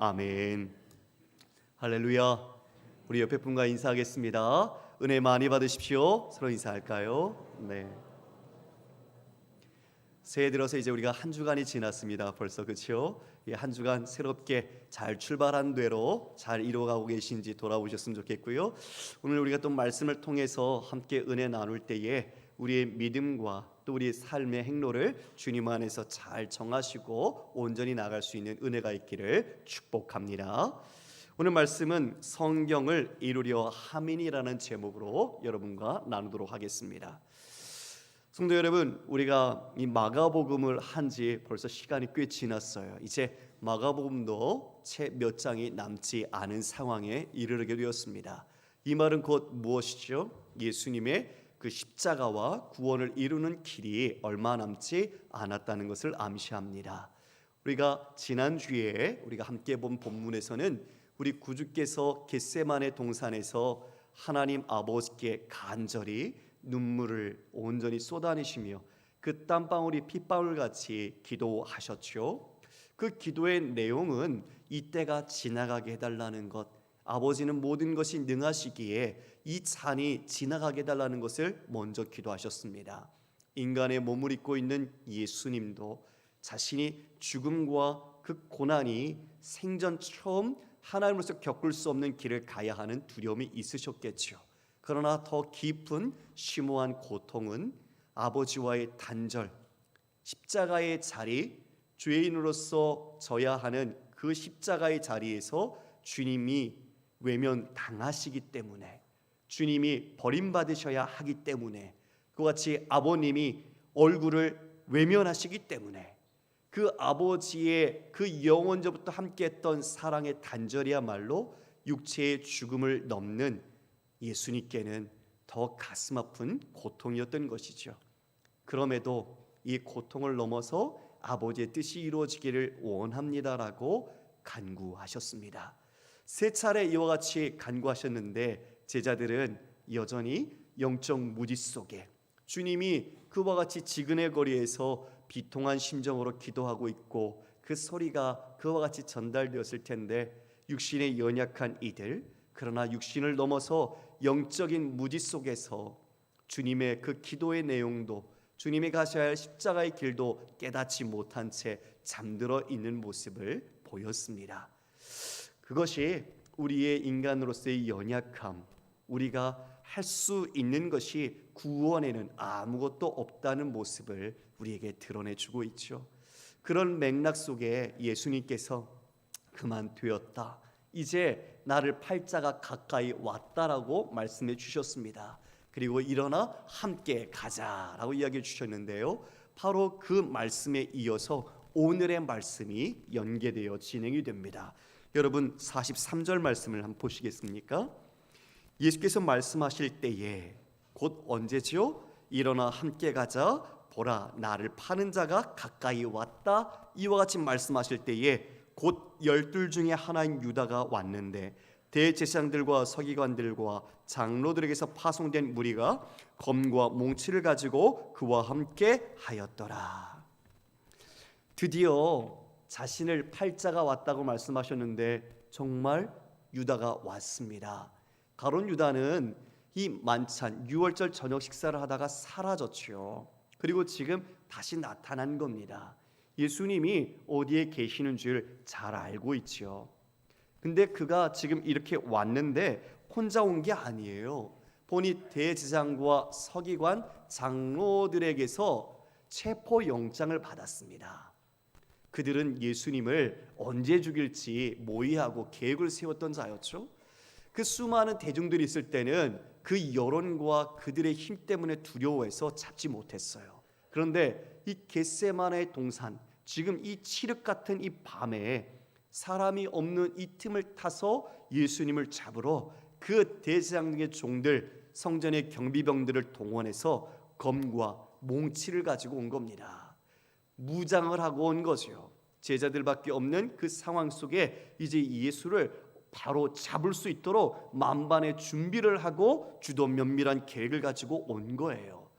아멘. 할렐루야. 우리 옆에 분과 인사하겠습니다. 은혜 많이 받으십시오. 서로 인사할까요? 네. 새해 들어서 이제 우리가 한 주간이 지났습니다. 벌써 그렇죠? 한 주간 새롭게 잘 출발한 대로 잘 이루어가고 계신지 돌아보셨으면 좋겠고요. 오늘 우리가 또 말씀을 통해서 함께 은혜 나눌 때에 우리의 믿음과 또 우리 삶의 행로를 주님 안에서 잘 정하시고 온전히 나갈 수 있는 은혜가 있기를 축복합니다. 오늘 말씀은 성경을 이루려 함이니라는 제목으로 여러분과 나누도록 하겠습니다. 성도 여러분, 우리가 이 마가복음을 한지 벌써 시간이 꽤 지났어요. 이제 마가복음도 채 몇 장이 남지 않은 상황에 이르게 되었습니다. 이 말은 곧 무엇이죠? 예수님의 그 십자가와 구원을 이루는 길이 얼마 남지 않았다는 것을 암시합니다. 우리가 지난주에 우리가 함께 본 본문에서는 우리 구주께서 겟세마네 동산에서 하나님 아버지께 간절히 눈물을 온전히 쏟아내시며 그 땀방울이 핏방울같이 기도하셨죠. 그 기도의 내용은 이때가 지나가게 해달라는 것, 아버지는 모든 것이 능하시기에 이 잔이 지나가게 해달라는 것을 먼저 기도하셨습니다. 인간의 몸을 입고 있는 예수님도 자신이 죽음과 그 고난이 생전 처음 하나님으로서 겪을 수 없는 길을 가야 하는 두려움이 있으셨겠죠. 그러나 더 깊은 심오한 고통은 아버지와의 단절, 십자가의 자리, 죄인으로서 져야 하는 그 십자가의 자리에서 주님이 외면당하시기 때문에, 주님이 버림받으셔야 하기 때문에, 그와 같이 아버님이 얼굴을 외면하시기 때문에 그 아버지의 그 영원전부터 함께했던 사랑의 단절이야말로 육체의 죽음을 넘는 예수님께는 더 가슴 아픈 고통이었던 것이죠. 그럼에도 이 고통을 넘어서 아버지의 뜻이 이루어지기를 원합니다라고 간구하셨습니다. 세 차례 이와 같이 간구하셨는데 제자들은 여전히 영적 무지 속에 주님이 그와 같이 지근의 거리에서 비통한 심정으로 기도하고 있고 그 소리가 그와 같이 전달되었을 텐데 육신의 연약한 이들, 그러나 육신을 넘어서 영적인 무지 속에서 주님의 그 기도의 내용도, 주님이 가셔야 할 십자가의 길도 깨닫지 못한 채 잠들어 있는 모습을 보였습니다. 그것이 우리의 인간으로서의 연약함, 우리가 할 수 있는 것이 구원에는 아무것도 없다는 모습을 우리에게 드러내주고 있죠. 그런 맥락 속에 예수님께서 그만 되었다, 이제 나를 팔자가 가까이 왔다라고 말씀해 주셨습니다. 그리고 일어나 함께 가자라고 이야기해 주셨는데요, 바로 그 말씀에 이어서 오늘의 말씀이 연계되어 진행이 됩니다. 여러분 43절 말씀을 한번 보시겠습니까? 예수께서 말씀하실 때에, 곧 언제지요? 일어나 함께 가자, 보라 나를 파는 자가 가까이 왔다, 이와 같이 말씀하실 때에 곧 12 중에 하나인 유다가 왔는데 대제사장들과 서기관들과 장로들에게서 파송된 무리가 검과 몽치를 가지고 그와 함께 하였더라. 드디어 자신을 팔자가 왔다고 말씀하셨는데 정말 유다가 왔습니다. 가룟 유다는 이 만찬 6월절 저녁 식사를 하다가 사라졌죠. 그리고 지금 다시 나타난 겁니다. 예수님이 어디에 계시는 줄 잘 알고 있죠. 근데 그가 지금 이렇게 왔는데 혼자 온 게 아니에요. 보니 대제사장과 서기관, 장로들에게서 체포영장을 받았습니다. 그들은 예수님을 언제 죽일지 모의하고 계획을 세웠던 자였죠. 그 수많은 대중들이 있을 때는 그 여론과 그들의 힘 때문에 두려워해서 잡지 못했어요. 그런데 이 겟세마네 동산, 지금 이 칠흑 같은 이 밤에 사람이 없는 이 틈을 타서 예수님을 잡으러 그 대제사장의 종들, 성전의 경비병들을 동원해서 검과 몽치를 가지고 온 겁니다. 무장을 하고 온 거죠. 제자들밖에 없는 그 상황 속에 이제 예수를 바로 잡을 수 있도록 만반의 준비를 하고 주도 면밀한 계획을 가지고 온 거예요.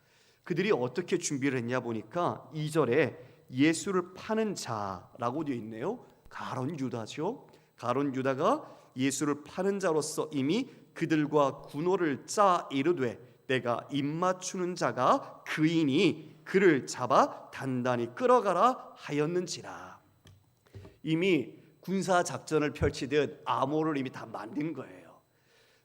그들이 어떻게 준비를 했냐 보니까 2절에 예수를 파는 자라고 되어 있네요. 가룟 유다죠. 가룟 유다가 예수를 파는 자로서 이미 그들과 군호를 짜 이르되 내가 입맞추는 자가 그이니 그를 잡아 단단히 끌어가라 하였는지라. 이미 군사 작전을 펼치듯 암호를 이미 다 만든 거예요.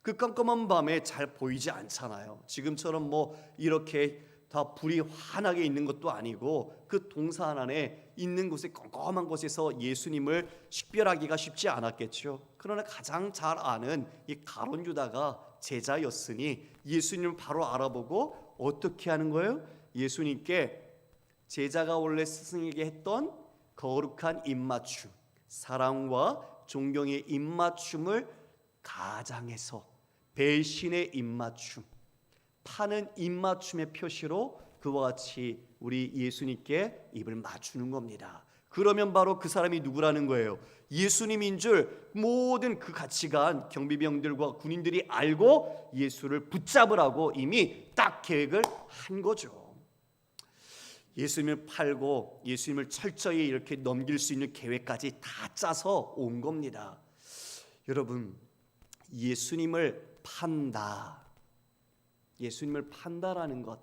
그 깜깜한 밤에 잘 보이지 않잖아요. 지금처럼 뭐 이렇게 다 불이 환하게 있는 것도 아니고 그 동산 안에 있는 곳에 껌껌한 곳에서 예수님을 식별하기가 쉽지 않았겠죠. 그러나 가장 잘 아는 이 가룟 유다가 제자였으니 예수님을 바로 알아보고 어떻게 하는 거예요? 예수님께 제자가 원래 스승에게 했던 거룩한 입맞춤, 사랑과 존경의 입맞춤을 가장해서 배신의 입맞춤, 파는 입맞춤의 표시로 그와 같이 우리 예수님께 입을 맞추는 겁니다. 그러면 바로 그 사람이 누구라는 거예요? 예수님인 줄 모든 그 가치관 경비병들과 군인들이 알고 예수를 붙잡으라고 이미 딱 계획을 한 거죠. 예수님을 팔고 예수님을 철저히 이렇게 넘길 수 있는 계획까지 다 짜서 온 겁니다. 여러분, 예수님을 판다, 예수님을 판다라는 것,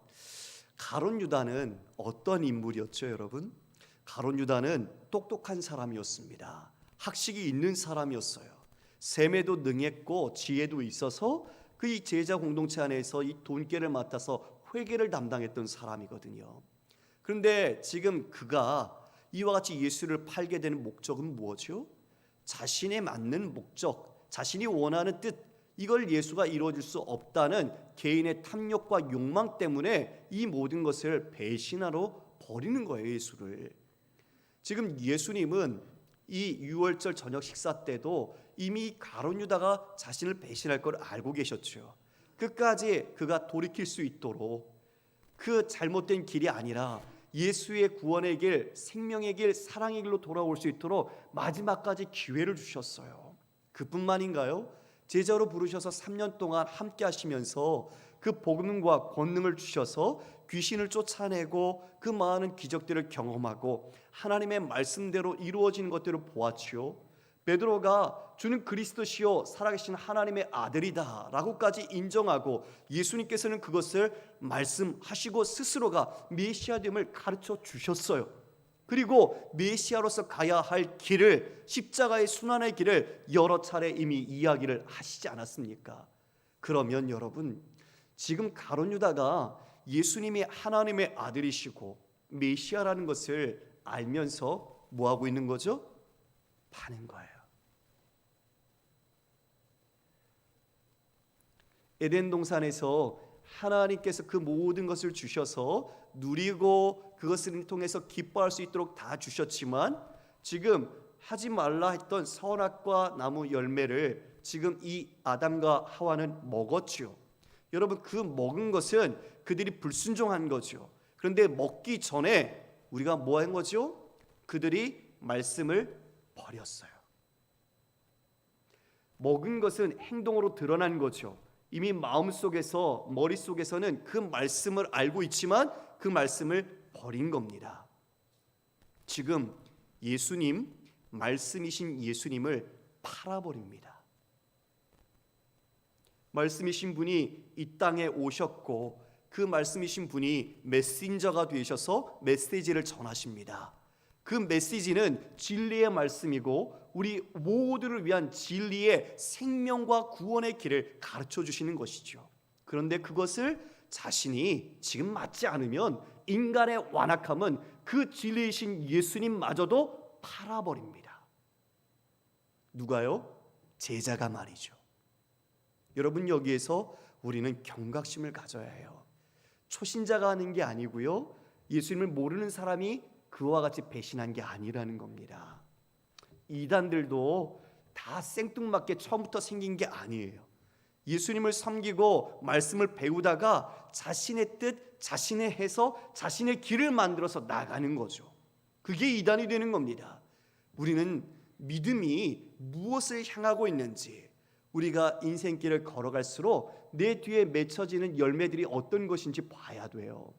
가룟 유다는 어떤 인물이었죠, 여러분? 가룟 유다는 똑똑한 사람이었습니다. 학식이 있는 사람이었어요. 셈에도 능했고 지혜도 있어서 그 이 제자 공동체 안에서 이 돈계를 맡아서 회계를 담당했던 사람이거든요. 그런데 지금 그가 이와 같이 예수를 팔게 되는 목적은 무엇이요? 자신에 맞는 목적, 자신이 원하는 뜻, 이걸 예수가 이루어질 수 없다는 개인의 탐욕과 욕망 때문에 이 모든 것을 배신하러 버리는 거예요, 예수를. 지금 예수님은 이 유월절 저녁 식사 때도 이미 가룟 유다가 자신을 배신할 걸 알고 계셨죠. 끝까지 그가 돌이킬 수 있도록 그 잘못된 길이 아니라 예수의 구원의 길, 생명의 길, 사랑의 길로 돌아올 수 있도록 마지막까지 기회를 주셨어요. 그뿐만인가요? 제자로 부르셔서 3년 동안 함께 하시면서 그 복음과 권능을 주셔서 귀신을 쫓아내고 그 많은 기적들을 경험하고 하나님의 말씀대로 이루어지는 것들을 보았지요. 베드로가 주는 그리스도시요 살아계신 하나님의 아들이다 라고까지 인정하고 예수님께서는 그것을 말씀하시고 스스로가 메시아됨을 가르쳐 주셨어요. 그리고 메시아로서 가야 할 길을, 십자가의 순환의 길을 여러 차례 이미 이야기를 하시지 않았습니까? 그러면 여러분, 지금 가룟 유다가 예수님이 하나님의 아들이시고 메시아라는 것을 알면서 뭐하고 있는 거죠? 파는 거예요. 에덴 동산에서 하나님께서 그 모든 것을 주셔서 누리고 그것을 통해서 기뻐할 수 있도록 다 주셨지만 지금 하지 말라 했던 선악과 나무 열매를 지금 이 아담과 하와는 먹었죠. 여러분, 그 먹은 것은 그들이 불순종한 거죠. 그런데 먹기 전에 우리가 뭐 한 거죠? 그들이 말씀을 버렸어요. 먹은 것은 행동으로 드러난 거죠. 이미 마음속에서, 머릿속에서는 그 말씀을 알고 있지만 그 말씀을 버린 겁니다. 지금 예수님, 말씀이신 예수님을 팔아버립니다. 말씀이신 분이 이 땅에 오셨고 그 말씀이신 분이 메신저가 되셔서 메시지를 전하십니다. 그 메시지는 진리의 말씀이고 우리 모두를 위한 진리의 생명과 구원의 길을 가르쳐 주시는 것이죠. 그런데 그것을 자신이 지금 맞지 않으면 인간의 완악함은 그 진리이신 예수님마저도 팔아버립니다. 누가요? 제자가 말이죠. 여러분, 여기에서 우리는 경각심을 가져야 해요. 초신자가 하는 게 아니고요, 예수님을 모르는 사람이 그와 같이 배신한 게 아니라는 겁니다. 이단들도 다 생뚱맞게 처음부터 생긴 게 아니에요. 예수님을 섬기고 말씀을 배우다가 자신의 뜻, 자신의 해서 자신의 길을 만들어서 나가는 거죠. 그게 이단이 되는 겁니다. 우리는 믿음이 무엇을 향하고 있는지, 우리가 인생길을 걸어갈수록 내 뒤에 맺혀지는 열매들이 어떤 것인지 봐야 돼요.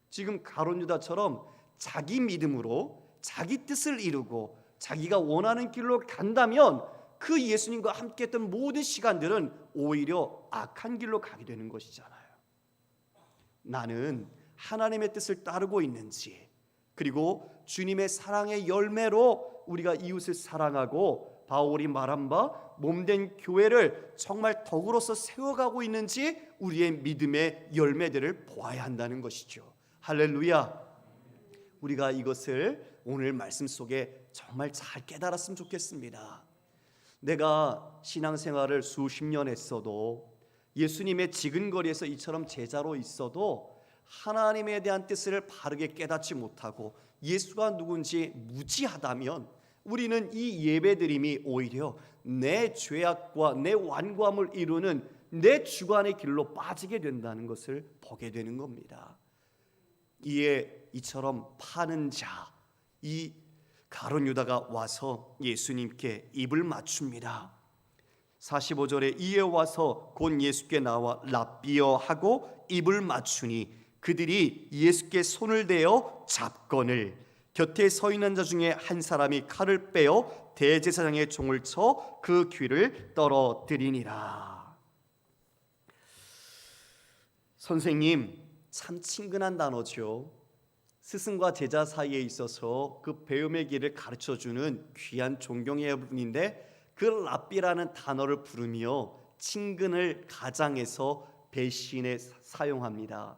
지금 가룟 유다처럼 자기 믿음으로 자기 뜻을 이루고 자기가 원하는 길로 간다면 그 예수님과 함께했던 모든 시간들은 오히려 악한 길로 가게 되는 것이잖아요. 나는 하나님의 뜻을 따르고 있는지, 그리고 주님의 사랑의 열매로 우리가 이웃을 사랑하고 바울이 말한 바 몸된 교회를 정말 덕으로서 세워가고 있는지 우리의 믿음의 열매들을 보아야 한다는 것이죠. 할렐루야. 우리가 이것을 오늘 말씀 속에 정말 잘 깨달았으면 좋겠습니다. 내가 신앙생활을 수십 년 했어도, 예수님의 지근거리에서 이처럼 제자로 있어도 하나님에 대한 뜻을 바르게 깨닫지 못하고 예수가 누군지 무지하다면 우리는 이 예배드림이 오히려 내 죄악과 내 완고함을 이루는 내 주관의 길로 빠지게 된다는 것을 보게 되는 겁니다. 이에 이처럼 파는 자, 이 가룟 유다가 와서 예수님께 입을 맞춥니다. 45절에 이에 와서 곧 예수께 나와 랍비여 하고 입을 맞추니 그들이 예수께 손을 대어 잡거늘 곁에 서 있는 자 중에 한 사람이 칼을 빼어 대제사장의 종을 쳐 그 귀를 떨어뜨리니라. 선생님, 참 친근한 단어죠. 스승과 제자 사이에 있어서 그 배움의 길을 가르쳐주는 귀한 존경의 분인데 그 랍비라는 단어를 부르며 친근을 가장해서 배신에 사용합니다.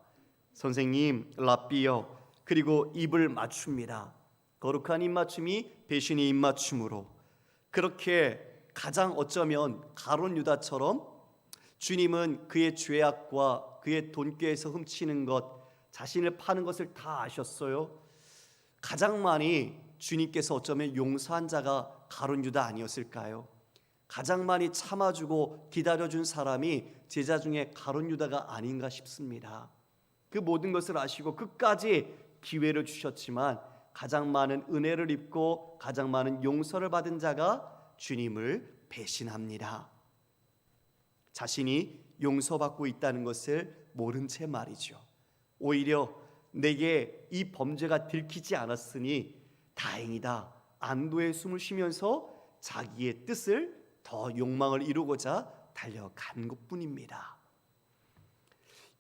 선생님, 랍비여, 그리고 입을 맞춥니다. 거룩한 입맞춤이 배신의 입맞춤으로, 그렇게 가장 어쩌면 가룟 유다처럼 주님은 그의 죄악과 그의 돈꾀에서 훔치는 것, 자신을 파는 것을 다 아셨어요. 가장 많이 주님께서 어쩌면 용서한 자가 가룟 유다 아니었을까요? 가장 많이 참아주고 기다려준 사람이 제자 중에 가룟 유다가 아닌가 싶습니다. 그 모든 것을 아시고 끝까지 기회를 주셨지만 가장 많은 은혜를 입고 가장 많은 용서를 받은 자가 주님을 배신합니다. 자신이 용서받고 있다는 것을 모른 채 말이죠. 오히려 내게 이 범죄가 들키지 않았으니 다행이다, 안도의 숨을 쉬면서 자기의 뜻을 더 욕망을 이루고자 달려간 것뿐입니다.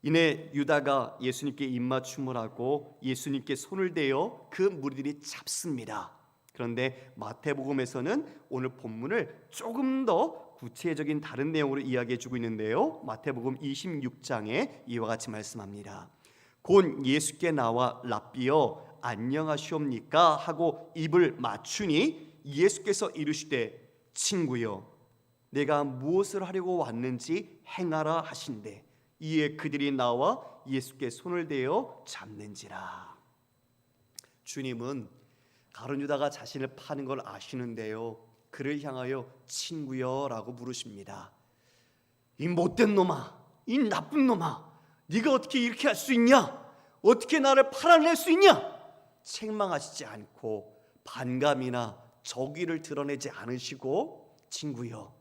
이내 유다가 예수님께 입맞춤을 하고 예수님께 손을 대어 그 무리들이 잡습니다. 그런데 마태복음에서는 오늘 본문을 조금 더 구체적인 다른 내용으로 이야기해 주고 있는데요, 마태복음 26장에 이와 같이 말씀합니다. 곧 예수께 나와 랍비여 안녕하시옵니까 하고 입을 맞추니 예수께서 이르시되 친구여 내가 무엇을 하려고 왔는지 행하라 하신대 이에 그들이 나와 예수께 손을 대어 잡는지라. 주님은 가룟 유다가 자신을 파는 걸 아시는데요, 그를 향하여 친구여 라고 부르십니다. 이 못된 놈아, 이 나쁜 놈아, 네가 어떻게 이렇게 할 수 있냐? 어떻게 나를 팔아낼 수 있냐? 책망하시지 않고 반감이나 적의를 드러내지 않으시고 친구여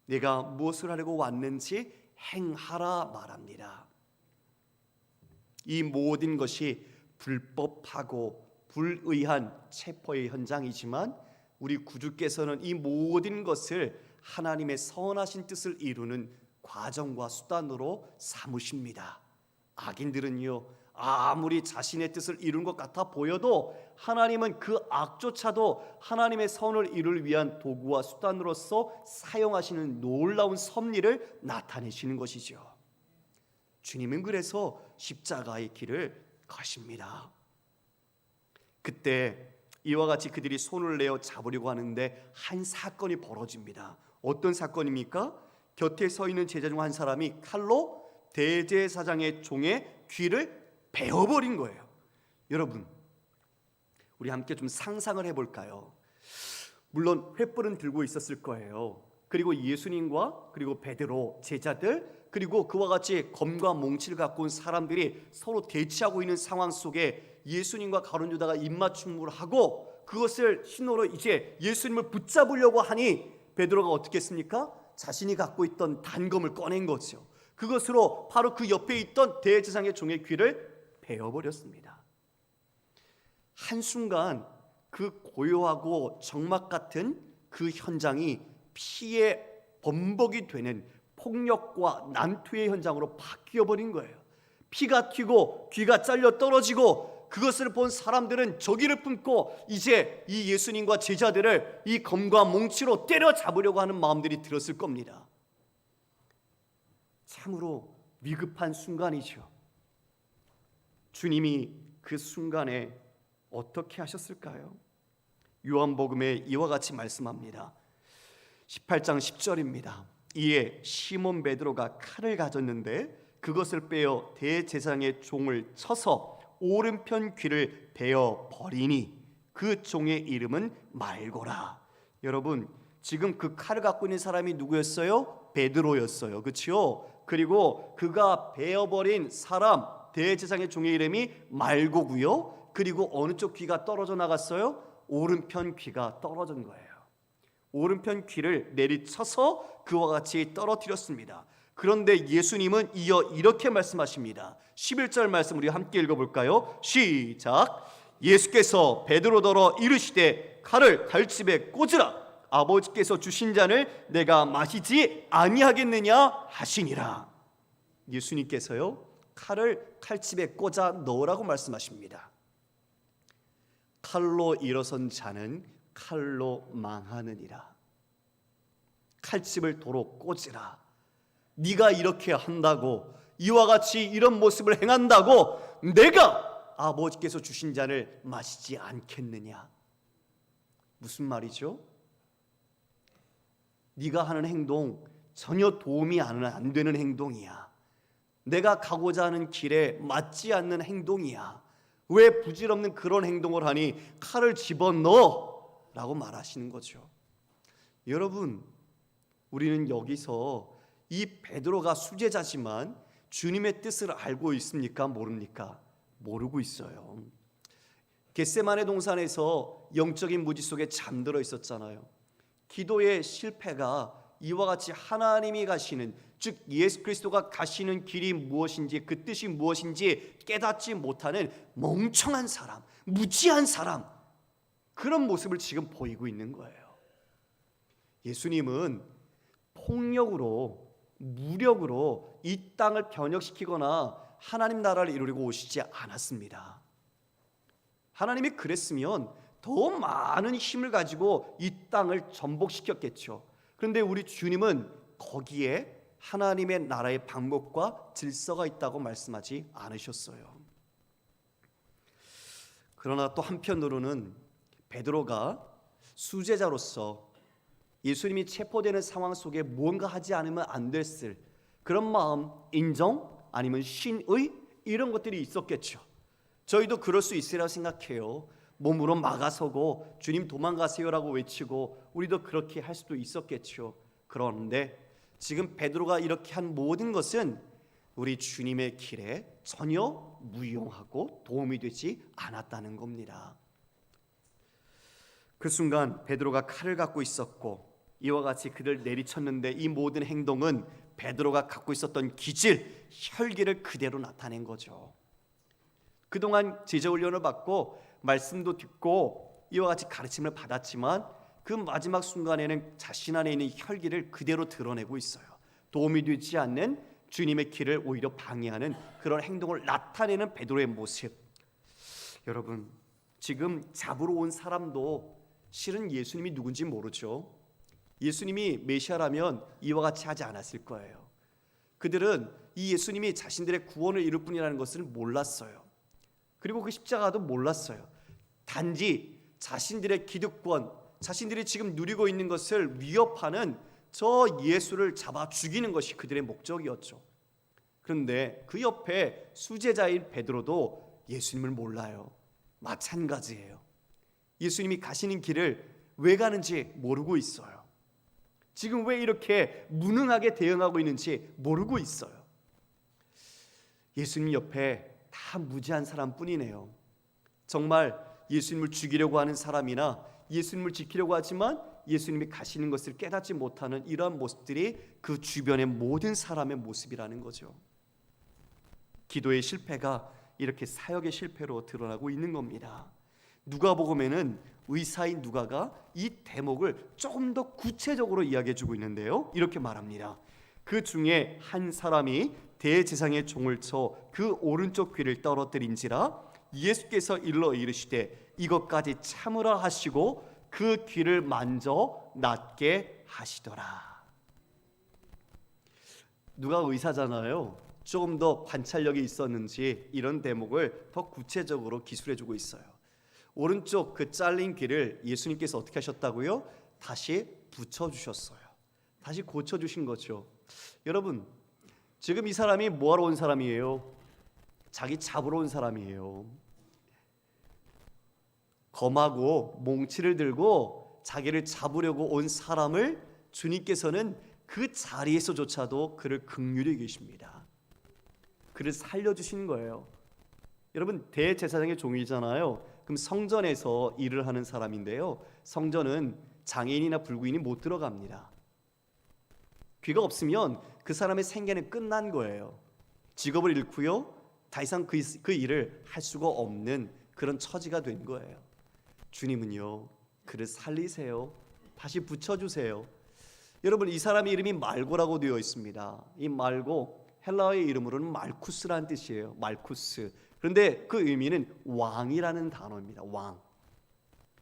내가 무엇을 하려고 왔는지 행하라 말합니다. 이 모든 것이 불법하고 불의한 체포의 현장이지만 우리 구주께서는 이 모든 것을 하나님의 선하신 뜻을 이루는 과정과 수단으로 삼으십니다. 악인들은요, 아무리 자신의 뜻을 이룬 것 같아 보여도 하나님은 그 악조차도 하나님의 선을 이루기 위한 도구와 수단으로서 사용하시는 놀라운 섭리를 나타내시는 것이죠. 주님은 그래서 십자가의 길을 가십니다. 그때 이와 같이 그들이 손을 내어 잡으려고 하는데 한 사건이 벌어집니다. 어떤 사건입니까? 곁에 서 있는 제자 중 한 사람이 칼로 대제사장의 종의 귀를 베어버린 거예요. 여러분, 우리 함께 좀 상상을 해볼까요? 물론 횃불은 들고 있었을 거예요. 그리고 예수님과 그리고 베드로, 제자들, 그리고 그와 같이 검과 몽치를 갖고 온 사람들이 서로 대치하고 있는 상황 속에 예수님과 가룟 유다가 입맞춤을 하고 그것을 신호로 이제 예수님을 붙잡으려고 하니 베드로가 어떻게 했습니까? 자신이 갖고 있던 단검을 꺼낸 거죠. 그것으로 바로 그 옆에 있던 대제사장의 종의 귀를 베어버렸습니다. 한순간 그 고요하고 적막 같은 그 현장이 피의 범벅이 되는 폭력과 난투의 현장으로 바뀌어버린 거예요. 피가 튀고 귀가 잘려 떨어지고 그것을 본 사람들은 저기를 품고 이제 이 예수님과 제자들을 이 검과 몽치로 때려잡으려고 하는 마음들이 들었을 겁니다. 참으로 위급한 순간이죠. 주님이 그 순간에 어떻게 하셨을까요? 요한복음에 이와 같이 말씀합니다. 18장 10절입니다. 이에 시몬 베드로가 칼을 가졌는데 그것을 빼어 대제사장의 종을 쳐서 오른편 귀를 베어 버리니 그 종의 이름은 말고라. 여러분, 지금 그 칼을 갖고 있는 사람이 누구였어요? 베드로였어요. 그렇죠? 그리고 그가 베어버린 사람 대제사장의 종의 이름이 말고고요. 그리고 어느 쪽 귀가 떨어져 나갔어요? 오른편 귀가 떨어진 거예요. 오른편 귀를 내리쳐서 그와 같이 떨어뜨렸습니다. 그런데 예수님은 이어 이렇게 말씀하십니다. 11절 말씀 우리 함께 읽어볼까요? 시작. 예수께서 베드로더러 이르시되 칼을 칼집에 꽂으라. 아버지께서 주신 잔을 내가 마시지 아니하겠느냐 하시니라. 예수님께서요 칼을 칼집에 꽂아 넣으라고 말씀하십니다. 칼로 일어선 자는 칼로 망하느니라. 칼집을 도로 꽂으라. 네가 이렇게 한다고, 이와 같이 이런 모습을 행한다고 내가 아버지께서 주신 잔을 마시지 않겠느냐. 무슨 말이죠? 네가 하는 행동 전혀 도움이 안 되는 행동이야. 내가 가고자 하는 길에 맞지 않는 행동이야. 왜 부질없는 그런 행동을 하니 칼을 집어넣어 라고 말하시는 거죠. 여러분, 우리는 여기서 이 베드로가 수제자지만 주님의 뜻을 알고 있습니까? 모릅니까? 모르고 있어요. 겟세마네 동산에서 영적인 무지 속에 잠들어 있었잖아요. 기도의 실패가 이와 같이 하나님이 가시는, 즉 예수 그리스도가 가시는 길이 무엇인지, 그 뜻이 무엇인지 깨닫지 못하는 멍청한 사람, 무지한 사람, 그런 모습을 지금 보이고 있는 거예요. 예수님은 폭력으로, 무력으로 이 땅을 변혁시키거나 하나님 나라를 이루려고 오시지 않았습니다. 하나님이 그랬으면 더 많은 힘을 가지고 이 땅을 전복시켰겠죠. 그런데 우리 주님은 거기에 하나님의 나라의 방법과 질서가 있다고 말씀하지 않으셨어요. 그러나 또 한편으로는 베드로가 수제자로서 예수님이 체포되는 상황 속에 무언가 하지 않으면 안 됐을 그런 마음, 인정 아니면 신의 이런 것들이 있었겠죠. 저희도 그럴 수 있으리라 생각해요. 몸으로 막아서고 주님 도망가세요라고 외치고 우리도 그렇게 할 수도 있었겠죠. 그런데 지금 베드로가 이렇게 한 모든 것은 우리 주님의 길에 전혀 무용하고 도움이 되지 않았다는 겁니다. 그 순간 베드로가 칼을 갖고 있었고 이와 같이 그를 내리쳤는데 이 모든 행동은 베드로가 갖고 있었던 기질, 혈기를 그대로 나타낸 거죠. 그동안 제자 훈련을 받고 말씀도 듣고 이와 같이 가르침을 받았지만 그 마지막 순간에는 자신 안에 있는 혈기를 그대로 드러내고 있어요. 도움이 되지 않는 주님의 길을 오히려 방해하는 그런 행동을 나타내는 베드로의 모습. 여러분, 지금 잡으러 온 사람도 실은 예수님이 누군지 모르죠. 예수님이 메시아라면 이와 같이 하지 않았을 거예요. 그들은 이 예수님이 자신들의 구원을 이룰 뿐이라는 것을 몰랐어요. 그리고 그 십자가도 몰랐어요. 단지 자신들의 기득권, 자신들이 지금 누리고 있는 것을 위협하는 저 예수를 잡아 죽이는 것이 그들의 목적이었죠. 그런데 그 옆에 수제자인 베드로도 예수님을 몰라요. 마찬가지예요. 예수님이 가시는 길을 왜 가는지 모르고 있어요. 지금 왜 이렇게 무능하게 대응하고 있는지 모르고 있어요. 예수님 옆에 다 무지한 사람뿐이네요. 정말 예수님을 죽이려고 하는 사람이나 예수님을 지키려고 하지만 예수님이 가시는 것을 깨닫지 못하는 이러한 모습들이 그 주변의 모든 사람의 모습이라는 거죠. 기도의 실패가 이렇게 사역의 실패로 드러나고 있는 겁니다. 누가복음에는 의사인 누가가 이 대목을 조금 더 구체적으로 이야기해 주고 있는데요, 이렇게 말합니다. 그 중에 한 사람이 대제사장의 종을 쳐 그 오른쪽 귀를 떨어뜨린지라 예수께서 일러 이르시되 이것까지 참으라 하시고 그 귀를 만져 낫게 하시더라. 누가 의사잖아요. 조금 더 관찰력이 있었는지 이런 대목을 더 구체적으로 기술해 주고 있어요. 오른쪽 그 잘린 귀를 예수님께서 어떻게 하셨다고요? 다시 붙여주셨어요. 다시 고쳐주신 거죠. 여러분, 지금 이 사람이 뭐하러 온 사람이에요? 자기 잡으러 온 사람이에요. 검하고 몽치를 들고 자기를 잡으려고 온 사람을 주님께서는 그 자리에서조차도 그를 긍휼히 계십니다. 그를 살려주신 거예요. 여러분, 대제사장의 종이잖아요. 그럼 성전에서 일을 하는 사람인데요, 성전은 장애인이나 불구인이 못 들어갑니다. 귀가 없으면 그 사람의 생계는 끝난 거예요. 직업을 잃고요, 더 이상 그 일을 할 수가 없는 그런 처지가 된 거예요. 주님은요, 그를 살리세요. 다시 붙여주세요. 여러분, 이 사람의 이름이 말고라고 되어 있습니다. 이 말고 헬라어의 이름으로는 말쿠스라는 뜻이에요. 말쿠스. 그런데 그 의미는 왕이라는 단어입니다. 왕.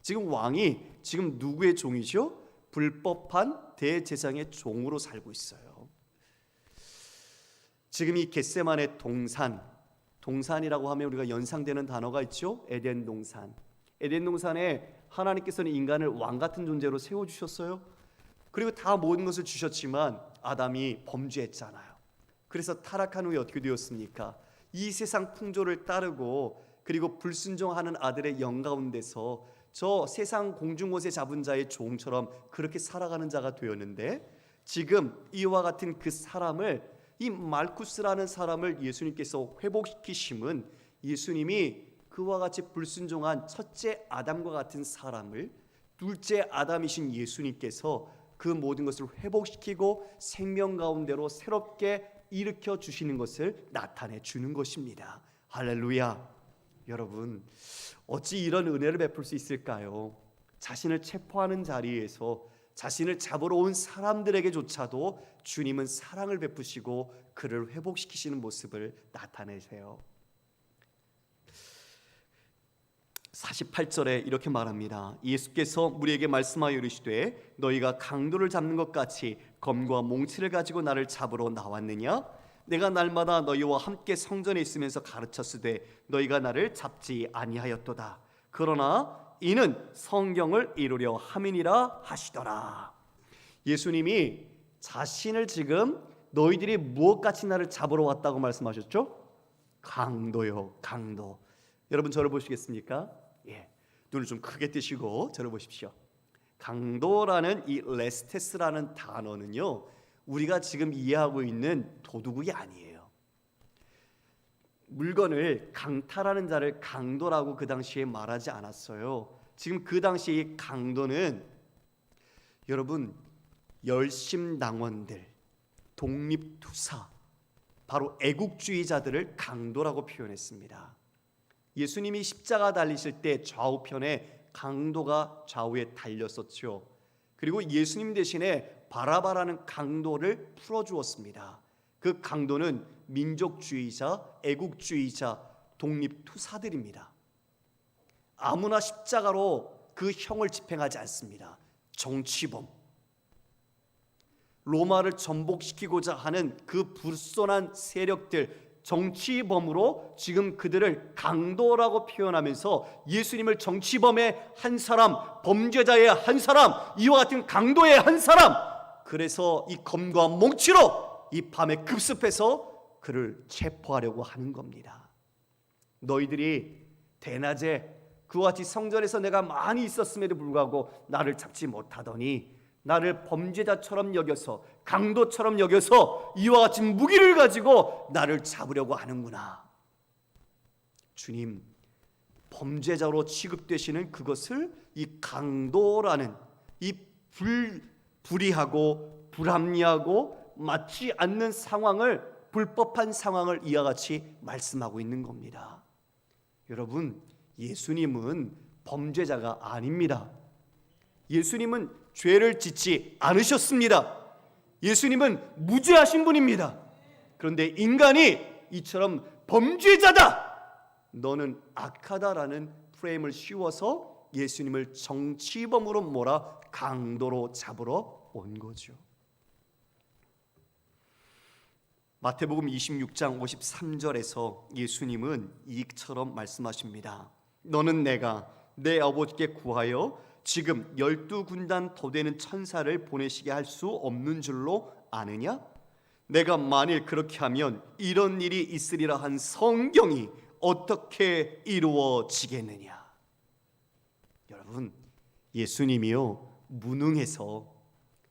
지금 왕이 지금 누구의 종이죠? 불법한 대제사장의 종으로 살고 있어요. 지금 이 겟세마네 동산이라고 하면 우리가 연상되는 단어가 있죠. 에덴 동산. 에덴 동산에 하나님께서는 인간을 왕 같은 존재로 세워주셨어요. 그리고 다 모든 것을 주셨지만 아담이 범죄했잖아요. 그래서 타락한 후에 어떻게 되었습니까? 이 세상 풍조를 따르고 그리고 불순종하는 아들의 영 가운데서 저 세상 공중옷에 잡은 자의 종처럼 그렇게 살아가는 자가 되었는데, 지금 이와 같은 그 사람을, 이 말쿠스라는 사람을 예수님께서 회복시키심은 예수님이 그와 같이 불순종한 첫째 아담과 같은 사람을 둘째 아담이신 예수님께서 그 모든 것을 회복시키고 생명 가운데로 새롭게 일으켜 주시는 것을 나타내 주는 것입니다. 할렐루야. 여러분, 어찌 이런 은혜를 베풀 수 있을까요? 자신을 체포하는 자리에서 자신을 잡으러 온 사람들에게조차도 주님은 사랑을 베푸시고 그를 회복시키시는 모습을 나타내세요. 48절에 이렇게 말합니다. 예수께서 무리에게 말씀하여 이르시되 너희가 강도를 잡는 것 같이 검과 몽치를 가지고 나를 잡으러 나왔느냐? 내가 날마다 너희와 함께 성전에 있으면서 가르쳤으되 너희가 나를 잡지 아니하였도다. 그러나 이는 성경을 이루려 함이니라 하시더라. 예수님이 자신을 지금 너희들이 무엇같이 나를 잡으러 왔다고 말씀하셨죠? 강도요, 강도. 여러분, 저를 보시겠습니까? 눈을 좀 크게 뜨시고 저를 보십시오. 강도라는 이 레스테스라는 단어는요, 우리가 지금 이해하고 있는 도둑이 아니에요. 물건을 강탈하는 자를 강도라고 그 당시에 말하지 않았어요. 지금 그 당시 강도는 여러분, 열심당원들, 독립투사, 바로 애국주의자들을 강도라고 표현했습니다. 예수님이 십자가 달리실 때 좌우편에 강도가 좌우에 달렸었죠. 그리고 예수님 대신에 바라바라는 강도를 풀어주었습니다. 그 강도는 민족주의자, 애국주의자, 독립투사들입니다. 아무나 십자가로 그 형을 집행하지 않습니다. 정치범, 로마를 전복시키고자 하는 그 불손한 세력들, 정치범으로 지금 그들을 강도라고 표현하면서 예수님을 정치범의 한 사람, 범죄자의 한 사람, 이와 같은 강도의 한 사람, 그래서 이 검과 몽치로 이 밤에 급습해서 그를 체포하려고 하는 겁니다. 너희들이 대낮에 그와 같이 성전에서 내가 많이 있었음에도 불구하고 나를 잡지 못하더니 나를 범죄자처럼 여겨서, 강도처럼 여겨서 이와 같이 무기를 가지고 나를 잡으려고 하는구나. 주님, 범죄자로 취급되시는 그것을 이 강도라는 이 불의하고 불합리하고 맞지 않는 상황을, 불법한 상황을 이와 같이 말씀하고 있는 겁니다. 여러분, 예수님은 범죄자가 아닙니다. 예수님은 죄를 짓지 않으셨습니다. 예수님은 무죄하신 분입니다. 그런데 인간이 이처럼 범죄자다, 너는 악하다라는 프레임을 씌워서 예수님을 정치범으로 몰아 강도로 잡으러 온 거죠. 마태복음 26장 53절에서 예수님은 이처럼 말씀하십니다. 너는 내가 내 아버지께 구하여 지금 12군단 더 되는 천사를 보내시게 할 수 없는 줄로 아느냐? 내가 만일 그렇게 하면 이런 일이 있으리라 한 성경이 어떻게 이루어지겠느냐? 여러분, 예수님이요 무능해서,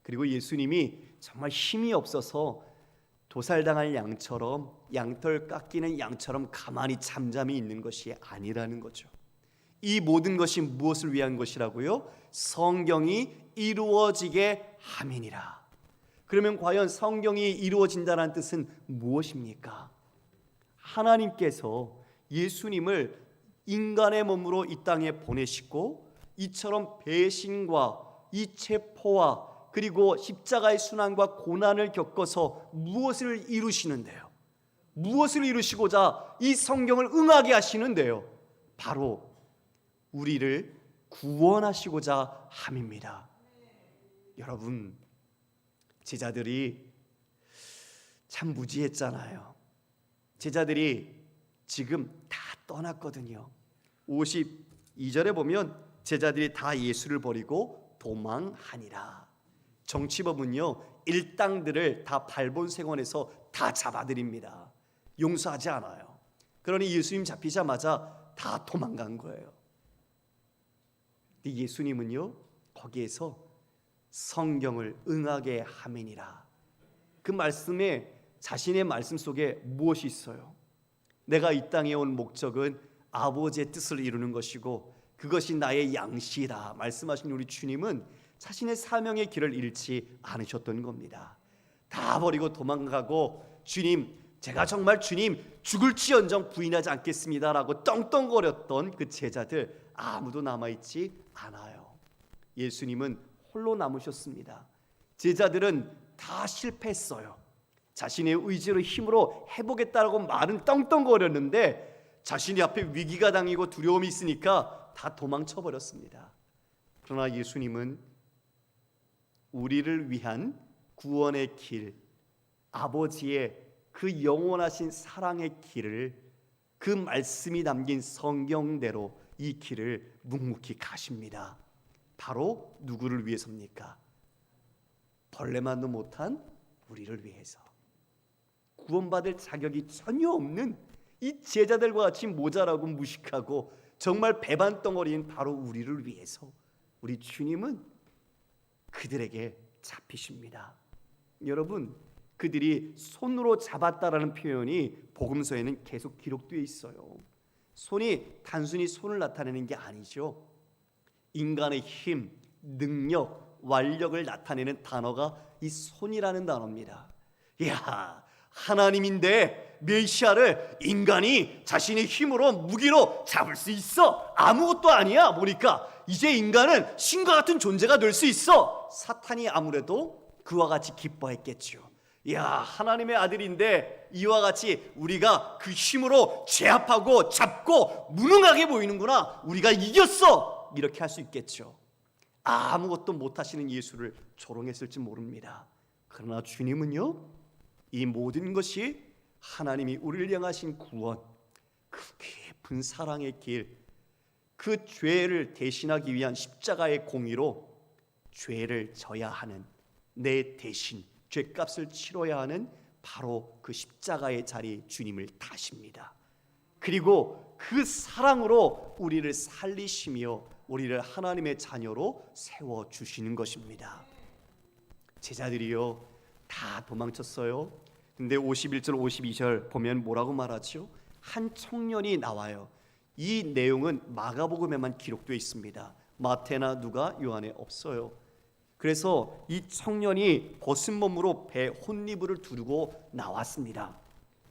그리고 예수님이 정말 힘이 없어서 도살당할 양처럼, 양털 깎이는 양처럼 가만히 잠잠히 있는 것이 아니라는 거죠. 이 모든 것이 무엇을 위한 것이라고요? 성경이 이루어지게 함이니라. 그러면 과연 성경이 이루어진다는 뜻은 무엇입니까? 하나님께서 예수님을 인간의 몸으로 이 땅에 보내시고 이처럼 배신과 이 체포와 그리고 십자가의 순환과 고난을 겪어서 무엇을 이루시는데요? 무엇을 이루시고자 이 성경을 응하게 하시는데요? 바로 우리를 구원하시고자 함입니다. 여러분, 제자들이 참 무지했잖아요. 제자들이 지금 다 떠났거든요. 52절에 보면 제자들이 다 예수를 버리고 도망하니라. 정치범은요 일당들을 다 발본색원에서 다 잡아들입니다. 용서하지 않아요. 그러니 예수님 잡히자마자 다 도망간 거예요. 근데 예수님은요 거기에서 성경을 응하게 함이니라. 그 말씀에 자신의 말씀 속에 무엇이 있어요? 내가 이 땅에 온 목적은 아버지의 뜻을 이루는 것이고 그것이 나의 양식이다 말씀하신 우리 주님은 자신의 사명의 길을 잃지 않으셨던 겁니다. 다 버리고 도망가고 주님, 제가 정말 주님 죽을지언정 부인하지 않겠습니다라고 떵떵거렸던 그 제자들 아무도 남아있지 않아요. 예수님은 홀로 남으셨습니다. 제자들은 다 실패했어요. 자신의 의지로 힘으로 해보겠다라고 말은 떵떵거렸는데 자신이 앞에 위기가 당기고 두려움이 있으니까 다 도망쳐버렸습니다. 그러나 예수님은 우리를 위한 구원의 길, 아버지의 그 영원하신 사랑의 길을, 그 말씀이 담긴 성경대로 이 길을 묵묵히 가십니다. 바로 누구를 위해서입니까? 벌레만도 못한 우리를 위해서. 구원받을 자격이 전혀 없는 이 제자들과 같이 모자라고 무식하고 정말 배반덩어리인 바로 우리를 위해서 우리 주님은 그들에게 잡히십니다. 여러분, 그들이 손으로 잡았다라는 표현이 복음서에는 계속 기록되어 있어요. 손이 단순히 손을 나타내는 게 아니죠. 인간의 힘, 능력, 완력을 나타내는 단어가 이 손이라는 단어입니다. 이야, 하나님인데 메시아를 인간이 자신의 힘으로 무기로 잡을 수 있어? 아무것도 아니야. 보니까 이제 인간은 신과 같은 존재가 될 수 있어. 사탄이 아무래도 그와 같이 기뻐했겠죠. 이야, 하나님의 아들인데 이와 같이 우리가 그 힘으로 제압하고 잡고 무능하게 보이는구나. 우리가 이겼어. 이렇게 할 수 있겠죠. 아무것도 못하시는 예수를 조롱했을지 모릅니다. 그러나 주님은요, 이 모든 것이 하나님이 우리를 향하신 구원, 그 깊은 사랑의 길, 그 죄를 대신하기 위한 십자가의 공의로 죄를 져야 하는, 내 대신 죄값을 치러야 하는 바로 그 십자가의 자리 주님을 타십니다. 그리고 그 사랑으로 우리를 살리시며 우리를 하나님의 자녀로 세워주시는 것입니다. 제자들이요 다 도망쳤어요. 근데 51절 52절 보면 뭐라고 말하죠? 한 청년이 나와요. 이 내용은 마가복음에만 기록되어 있습니다. 마태나 누가, 요한에 없어요. 그래서 이 청년이 벗은 몸으로 배 혼니부를 두르고 나왔습니다.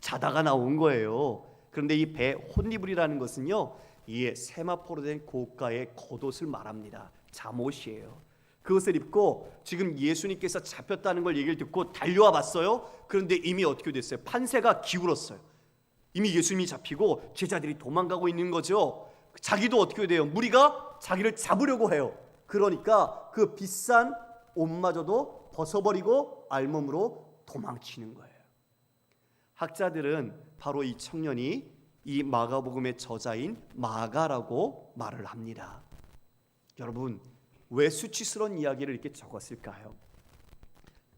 자다가 나온 거예요. 그런데 이 배 혼니부이라는 것은요, 이 세마포로 된 고가의 겉옷을 말합니다. 잠옷이에요. 그것을 입고 지금 예수님께서 잡혔다는 걸 얘기를 듣고 달려와 봤어요. 그런데 이미 어떻게 됐어요? 판세가 기울었어요. 이미 예수님이 잡히고 제자들이 도망가고 있는 거죠. 자기도 어떻게 돼요? 무리가 자기를 잡으려고 해요. 그러니까 그 비싼 옷마저도 벗어버리고 알몸으로 도망치는 거예요. 학자들은 바로 이 청년이 이 마가복음의 저자인 마가라고 말을 합니다. 여러분, 왜 수치스러운 이야기를 이렇게 적었을까요?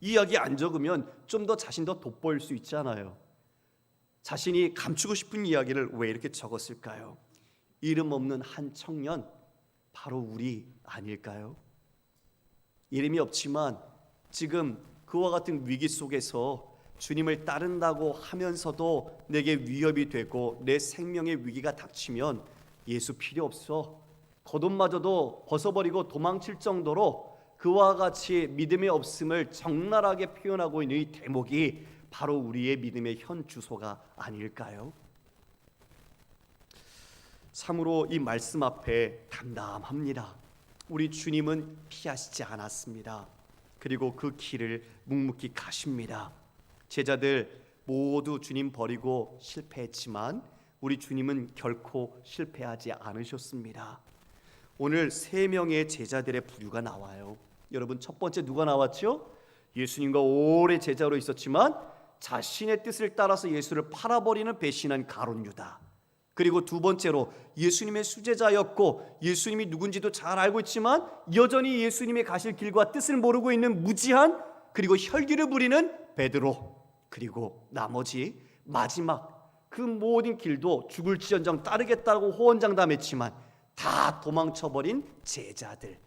이 이야기 안 적으면 좀 더 자신 더 돋보일 수 있잖아요. 자신이 감추고 싶은 이야기를 왜 이렇게 적었을까요? 이름 없는 한 청년, 바로 우리 아닐까요? 이름이 없지만 지금 그와 같은 위기 속에서 주님을 따른다고 하면서도 내게 위협이 되고 내 생명의 위기가 닥치면 예수 필요 없어, 겉옷마저도 벗어버리고 도망칠 정도로 그와 같이 믿음의 없음을 적나라하게 표현하고 있는 이 대목이 바로 우리의 믿음의 현 주소가 아닐까요? 참으로 이 말씀 앞에 담담합니다. 우리 주님은 피하시지 않았습니다. 그리고 그 길을 묵묵히 가십니다. 제자들 모두 주님 버리고 실패했지만 우리 주님은 결코 실패하지 않으셨습니다. 오늘 3명의 제자들의 부류가 나와요. 여러분, 첫 번째 누가 나왔죠? 예수님과 오래 제자로 있었지만 자신의 뜻을 따라서 예수를 팔아버리는 배신한 가룟 유다. 그리고 두 번째로 예수님의 수제자였고 예수님이 누군지도 잘 알고 있지만 여전히 예수님의 가실 길과 뜻을 모르고 있는 무지한, 그리고 혈기를 부리는 베드로. 그리고 나머지 마지막 그 모든 길도 죽을지언정 따르겠다고 호언장담했지만 다 도망쳐버린 제자들.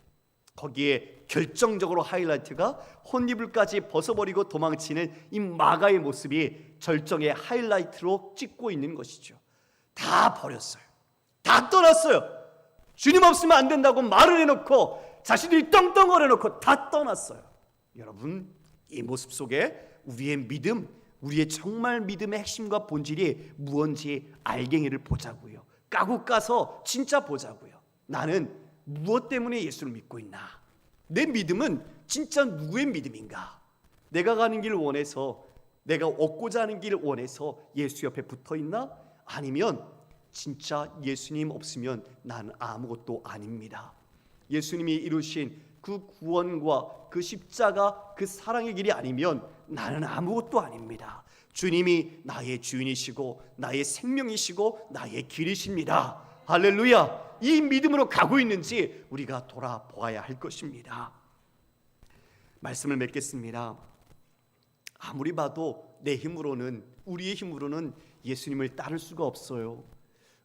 거기에 결정적으로 하이라이트가 혼이불까지 벗어버리고 도망치는 이 마가의 모습이 절정의 하이라이트로 찍고 있는 것이죠. 다 버렸어요. 다 떠났어요. 주님 없으면 안 된다고 말을 해놓고 자신들이 떵떵거려놓고 다 떠났어요. 여러분, 이 모습 속에 우리의 믿음, 우리의 정말 믿음의 핵심과 본질이 무언지 알갱이를 보자고요. 까고 까서 진짜 보자고요. 나는 무엇 때문에 예수를 믿고 있나? 내 믿음은 진짜 누구의 믿음인가? 내가 가는 길 원해서, 내가 얻고자 하는 길 원해서 예수 옆에 붙어 있나? 아니면 진짜 예수님 없으면 나는 아무것도 아닙니다. 예수님이 이루신 그 구원과 그 십자가, 그 사랑의 길이 아니면 나는 아무것도 아닙니다. 주님이 나의 주인이시고 나의 생명이시고 나의 길이십니다. 할렐루야. 이 믿음으로 가고 있는지 우리가 돌아보아야 할 것입니다. 말씀을 맺겠습니다. 아무리 봐도 내 힘으로는, 우리의 힘으로는 예수님을 따를 수가 없어요.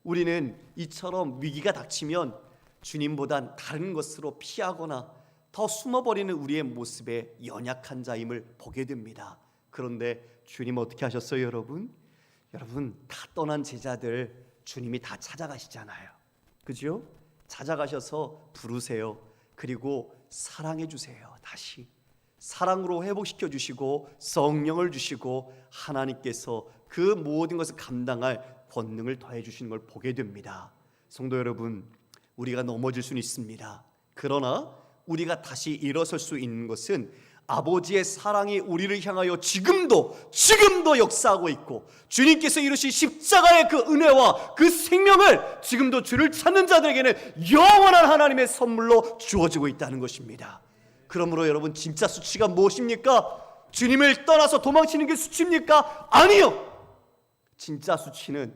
우리는 이처럼 위기가 닥치면 주님보단 다른 것으로 피하거나 더 숨어버리는 우리의 모습에 연약한 자임을 보게 됩니다. 그런데 주님 어떻게 하셨어요, 여러분? 여러분, 다 떠난 제자들 주님이 다 찾아가시잖아요. 그죠? 찾아가셔서 부르세요. 그리고 사랑해 주세요. 다시 사랑으로 회복시켜 주시고 성령을 주시고 하나님께서 그 모든 것을 감당할 권능을 더해 주시는 걸 보게 됩니다. 성도 여러분, 우리가 넘어질 수는 있습니다. 그러나 우리가 다시 일어설 수 있는 것은 아버지의 사랑이 우리를 향하여 지금도 역사하고 있고 주님께서 이루신 십자가의 그 은혜와 그 생명을 지금도 주를 찾는 자들에게는 영원한 하나님의 선물로 주어지고 있다는 것입니다. 그러므로 여러분, 진짜 수치가 무엇입니까? 주님을 떠나서 도망치는 게 수치입니까? 아니요. 진짜 수치는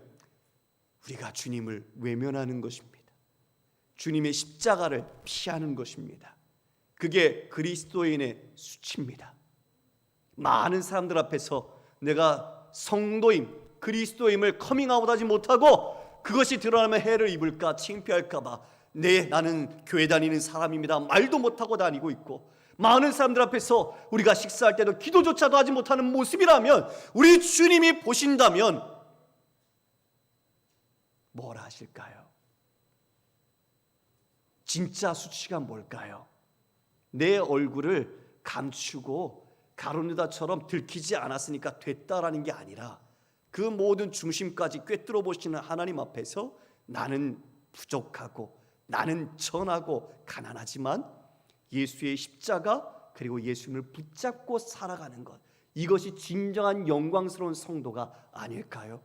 우리가 주님을 외면하는 것입니다. 주님의 십자가를 피하는 것입니다. 그게 그리스도인의 수치입니다. 많은 사람들 앞에서 내가 성도임, 그리스도임을 커밍아웃하지 못하고 그것이 드러나면 해를 입을까, 창피할까 봐 나는 교회 다니는 사람입니다 말도 못하고 다니고 있고, 많은 사람들 앞에서 우리가 식사할 때도 기도조차도 하지 못하는 모습이라면 우리 주님이 보신다면 뭐라 하실까요? 진짜 수치가 뭘까요? 내 얼굴을 감추고 가룟유다처럼 들키지 않았으니까 됐다라는 게 아니라 그 모든 중심까지 꿰뚫어 보시는 하나님 앞에서 나는 부족하고 나는 천하고 가난하지만 예수의 십자가 그리고 예수님을 붙잡고 살아가는 것, 이것이 진정한 영광스러운 성도가 아닐까요?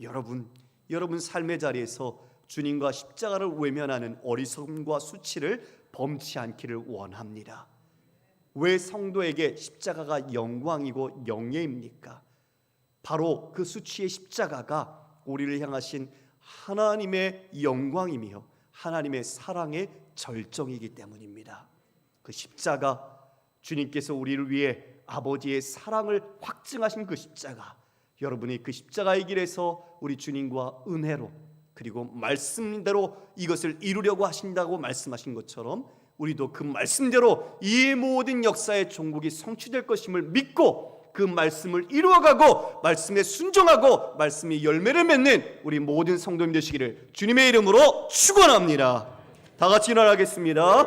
여러분 삶의 자리에서 주님과 십자가를 외면하는 어리석음과 수치를 범치 않기를 원합니다. 왜 성도에게 십자가가 영광이고 영예입니까? 바로 그 수치의 십자가가 우리를 향하신 하나님의 영광이며 하나님의 사랑의 절정이기 때문입니다. 그 십자가, 주님께서 우리를 위해 아버지의 사랑을 확증하신 그 십자가, 여러분이 그 십자가의 길에서 우리 주님과 은혜로 그리고 말씀대로 이것을 이루려고 하신다고 말씀하신 것처럼 우리도 그 말씀대로 이 모든 역사의 종국이 성취될 것임을 믿고 그 말씀을 이루어가고 말씀에 순종하고 말씀이 열매를 맺는 우리 모든 성도님 되시기를 주님의 이름으로 축원합니다. 다 같이 일어나겠습니다.